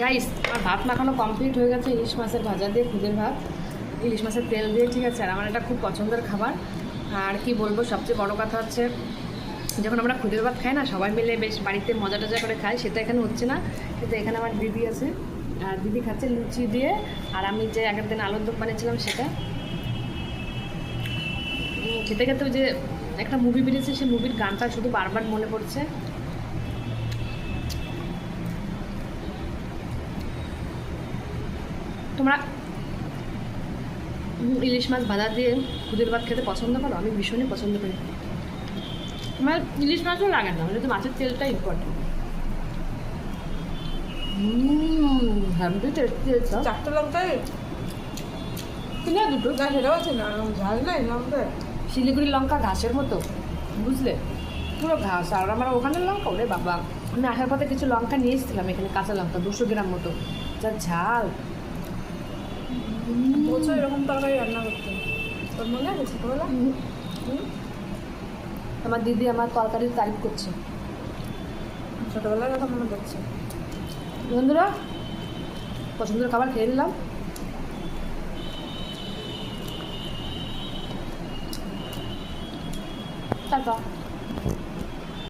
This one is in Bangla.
গাইস, আমার ভাত মাখানো কমপ্লিট হয়ে গেছে ইলিশ মাছের ভাজা দিয়ে, খুদের ভাত ইলিশ মাছের তেল দিয়ে, ঠিক আছে। আর আমার এটা খুব পছন্দের খাবার। আর কি বলবো, সবচেয়ে বড় কথা হচ্ছে যখন আমরা খুদের ভাত খাই না, সবাই মিলে বেশ বাড়িতে মজা টজা করে খাই, সেটা এখানে হচ্ছে না। কিন্তু এখানে আমার দিদি আছে, আর দিদি খাচ্ছে লুচি দিয়ে, আর আমি যে আগের দিন আলুর দম বানিয়েছিলাম সেটা খেতে খেতে। ওই যে একটা মুভি বেরিয়েছে, সেই মুভির গানটা শুধু বারবার মনে পড়ছে। তোমরা ইলিশ মাছ ভাজা দিয়ে খুদের ভাত খেতে পছন্দ করো? আমি ভীষণই পছন্দ করি। আমার ইলিশ মাছও লাগে না, যেহেতু মাছের তেলটা ইম্পর্টেন্ট। Happy tasty. চারটে লঙ্কায় কিনে দুটো না, সেটাও আছে না, ঝাল নাই লঙ্কায়। শিলিগুড়ি লঙ্কা ঘাসের মতো, বুঝলে, পুরো ঘাস। আর আমার ওখানের লঙ্কা, ওরে বাবা, আমি আসার পথে কিছু লঙ্কা নিয়ে এসেছিলাম এখানে, কাঁচা লঙ্কা 200 গ্রাম মতো, যা ঝাল। বলছো এরকম তরকারি রান্না করতে, তোর মনে আছে ছোটবেলা? আমার দিদি আমার তরকারির তারিফ করছে। ছোটবেলার কথা মনে পড়ছে। বন্ধুরা, পছন্দের খাবার খেয়ে নিলাম। টাটা।